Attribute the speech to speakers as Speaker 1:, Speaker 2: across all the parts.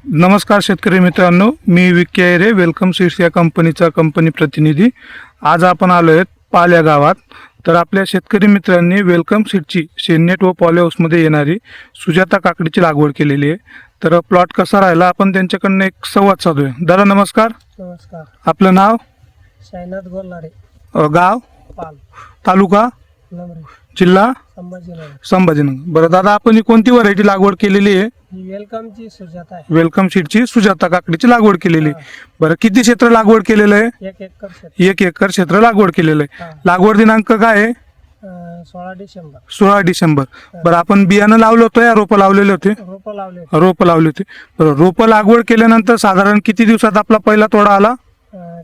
Speaker 1: नमस्कार शेतकरी मित्रांनो, मी विकी आयरे, वेलकम सीड्स या कंपनीचा कंपनी प्रतिनिधी। आज आपण आलो आहेत पाल या गावात। तर आपल्या शेतकरी मित्रांनी वेलकम सीडची शेननेट व पॉलीहाऊसमध्ये येणारी सुजाता काकडीची लागवड केलेली आहे। तर प्लॉट कसा राहिला आपण त्यांच्याकडनं एक संवाद साधूया। दादा नमस्कार।
Speaker 2: नमस्कार।
Speaker 1: आपलं नाव?
Speaker 2: साईनाथ गोल्हारे,
Speaker 1: गाव?
Speaker 2: पाल,
Speaker 1: तालुका?
Speaker 2: नमरे,
Speaker 1: जिल्हा?
Speaker 2: संभाजीनगर।
Speaker 1: संभाजीनगर। बरं दादा, आपण ही कोणती व्हरायटी लागवड केलेली आहे?
Speaker 2: ही वेलकमची सुजाता आहे।
Speaker 1: वेलकम सीडची सुजाता काकडीची लागवड केलेली आहे। बरं, किती क्षेत्र लागवड केलेलं आहे?
Speaker 2: 1 एकर क्षेत्र।
Speaker 1: 1 एकर क्षेत्र लागवड केलेलं आहे।
Speaker 2: हा।
Speaker 1: लागवड दिनांक काय आहे?
Speaker 2: 16 डिसेंबर।
Speaker 1: 16 डिसेंबर। बरं, आपण बियाणं लावलं होतं या रोपं लावलेले होते?
Speaker 2: रोपं लावले होते।
Speaker 1: रोपं लावली होती। बरं, रोपं लागवड केल्यानंतर साधारण किती दिवसात आपला पहिला तोडा आला?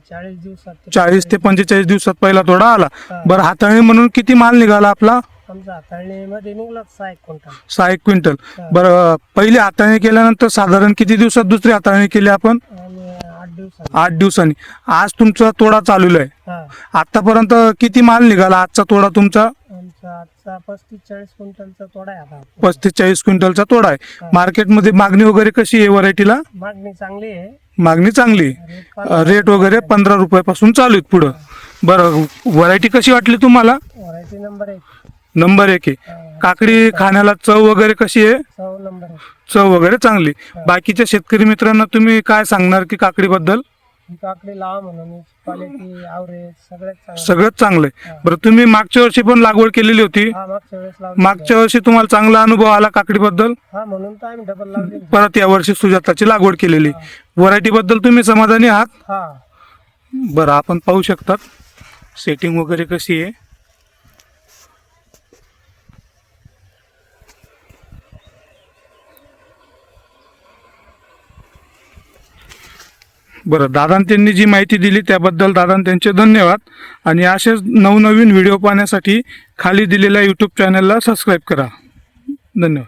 Speaker 2: 40 दिवसात।
Speaker 1: 40 ते 45 दिवसात पहिला तोडा आला।
Speaker 2: हा।
Speaker 1: बरं, हाताळणी म्हणून किती माल निघाला आपला?
Speaker 2: आमचा हाताळणीमध्ये निघला 6 क्विंटल।
Speaker 1: 6 क्विंटल।
Speaker 2: हा।
Speaker 1: बरं, पहिली हाताळणी केल्यानंतर साधारण किती दिवसात दुसरी हाताळणी केली आपण?
Speaker 2: आणि 8 दिवसात।
Speaker 1: 8 दिवसांनी। आज तुमचा तोडा चालू आहे।
Speaker 2: हा।
Speaker 1: आतापर्यंत किती माल निघाला आजचा तोडा तुमचा?
Speaker 2: आमचा आजचा 35-40 क्विंटलचा तोडा आहे आता।
Speaker 1: 35-40 क्विंटलचा तोडा आहे।
Speaker 2: हा।
Speaker 1: मार्केटमध्ये मागणी वगैरे कशी आहे व्हरायटीला?
Speaker 2: मागणी चांगली आहे।
Speaker 1: मागणी चांगली आहे। रेट वगैरे 15 रुपयापासून चालू आहेत पुढं। बरं, व्हरायटी कशी वाटली तुम्हाला?
Speaker 2: Variety number 1।
Speaker 1: नंबर 1 आहे। काकडी खाण्याला चव वगैरे कशी आहे?
Speaker 2: चव नंबर 1।
Speaker 1: चव वगैरे चांगली। बाकीच्या शेतकरी मित्रांना तुम्ही काय सांगणार की काकडीबद्दल?
Speaker 2: ही काकडी लावा म्हणून क्वालिटी, ॲव्हरेज सगळ्यात
Speaker 1: सगळंच चांगलं आहे। बरं, तुम्ही मागच्या वर्षी पण लागवड केलेली होती?
Speaker 2: हा, मागच्या वेळेस लावली।
Speaker 1: मागच्या वर्षी तुम्हाला चांगला अनुभव आला काकडीबद्दल?
Speaker 2: हा, म्हणून तर आम्ही डबल लावली।
Speaker 1: परत या वर्षी सुजाताची लागवड केलेली। व्हरायटी बद्दल तुम्ही समाधानी आहात?
Speaker 2: हा।
Speaker 1: बरं, आपण पाहू शकतात सेटिंग वगैरे कशी आहे। बरं, दादांनी त्यांनी जी माहिती दिली त्याबद्दल दादांनी त्यांचे धन्यवाद। आणि असेच नवनवीन व्हिडिओ पाहण्यासाठी खाली दिलेल्या यूट्यूब चॅनलला सबस्क्राईब करा। धन्यवाद।